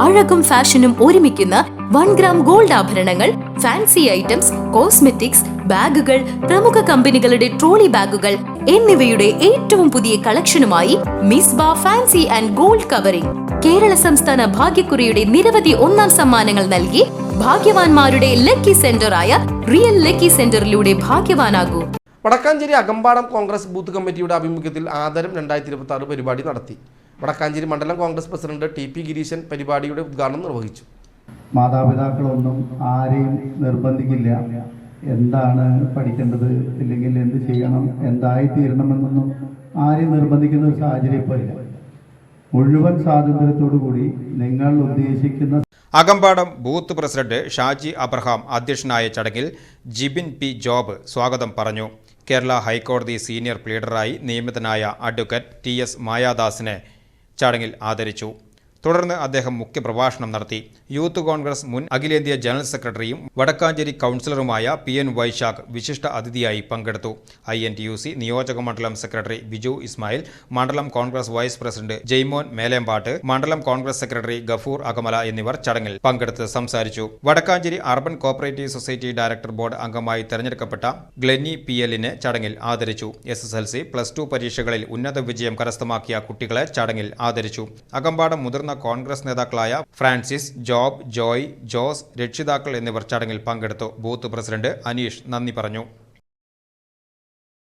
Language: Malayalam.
അഴകും ഫാഷനും ഒരുമിക്കുന്ന 1 ഗ്രാം ഗോൾഡ് ആഭരണങ്ങൾ, ഫാൻസി ഐറ്റംസ്, കോസ്മെറ്റിക്സ്, ബാഗുകൾ, പ്രമുഖ കമ്പനികളുടെ ട്രോളി ബാഗുകൾ എന്നിവയുടെ ഏറ്റവും പുതിയ കളക്ഷനുമായി Misba fancy and gold covering Kerala സംസ്ഥാന ഭാഗ്യക്കുറിയുടെ നിരവധി ഒന്നാം സമ്മാനങ്ങൾ നൽകി ഭാഗ്യവാന്മാരുടെ ലക്കി സെന്ററായ റിയൽ ലക്കി സെന്ററിലൂടെ ഭാഗ്യവാനാകൂ. വടക്കാഞ്ചേരി അകമ്പാടം കോൺഗ്രസ് ബൂത്ത് കമ്മിറ്റിയുടെ ആഭിമുഖ്യത്തിൽ ആദരം 2026 പരിപാടി നടത്തി. വടക്കാഞ്ചേരി മണ്ഡലം കോൺഗ്രസ് പ്രസിഡന്റ് TP ഗിരീശൻ പരിപാടിയുടെ ഉദ്ഘാടനം നിർവഹിച്ചു. മാതാപിതാക്കളൊന്നും ആരെയും നിർബന്ധിക്കില്ല. എന്താണ് പഠിക്കേണ്ടത്, ഇല്ലെങ്കിൽ എന്ത് ചെയ്യണം, എന്തായിത്തീരണമെന്നൊന്നും ആരെയും നിർബന്ധിക്കുന്ന ഒരു സാഹചര്യം ഇപ്പോൾ ഇല്ല. മുഴുവൻ സ്വാതന്ത്ര്യത്തോടു കൂടി നിങ്ങൾ ഉദ്ദേശിക്കുന്ന. Akampadam booth president Shaji Abraham അധ്യക്ഷനായ ചടങ്ങിൽ ജിബിൻ P. ജോബ് സ്വാഗതം പറഞ്ഞു. കേരള ഹൈക്കോടതി സീനിയർ പ്ലീഡറായി നിയമിതനായ അഡ്വക്കേറ്റ് TS മായാദാസിനെ ചടങ്ങിൽ ആദരിച്ചു. തുടർന്ന് അദ്ദേഹം മുഖ്യപ്രഭാഷണം നടത്തി. യൂത്ത് കോൺഗ്രസ് മുൻ അഖിലേന്ത്യാ ജനറൽ സെക്രട്ടറിയും വടക്കാഞ്ചേരി കൗൺസിലറുമായ PN വൈശാഖ് വിശിഷ്ട അതിഥിയായി പങ്കെടുത്തു. INTUC നിയോജക മണ്ഡലം സെക്രട്ടറി ബിജു ഇസ്മായിൽ, മണ്ഡലം കോൺഗ്രസ് വൈസ് പ്രസിഡന്റ് ജെയ്മോൻ മേലേമ്പാട്ട്, മണ്ഡലം കോൺഗ്രസ് സെക്രട്ടറി ഗഫൂർ അകമല എന്നിവർ ചടങ്ങിൽ പങ്കെടുത്ത് സംസാരിച്ചു. Vadakkancherry urban cooperative society director board അംഗമായി തെരഞ്ഞെടുക്കപ്പെട്ട ഗ്ലെന്നി PLനെ ചടങ്ങിൽ ആദരിച്ചു. SSLC, +2 പരീക്ഷകളിൽ ഉന്നത വിജയം കരസ്ഥമാക്കിയ കുട്ടികളെ ചടങ്ങിൽ ആദരിച്ചു. അകമ്പാടം മുതിർന്ന കോൺഗ്രസ് നേതാക്കളായ ഫ്രാൻസിസ്, ജോബ്, ജോയ്, ജോസ്, രക്ഷിതാക്കൾ എന്നിവർ ചടങ്ങിൽ പങ്കെടുത്തു. ബൂത്ത് പ്രസിഡന്റ് അനീഷ് നന്ദി പറഞ്ഞു.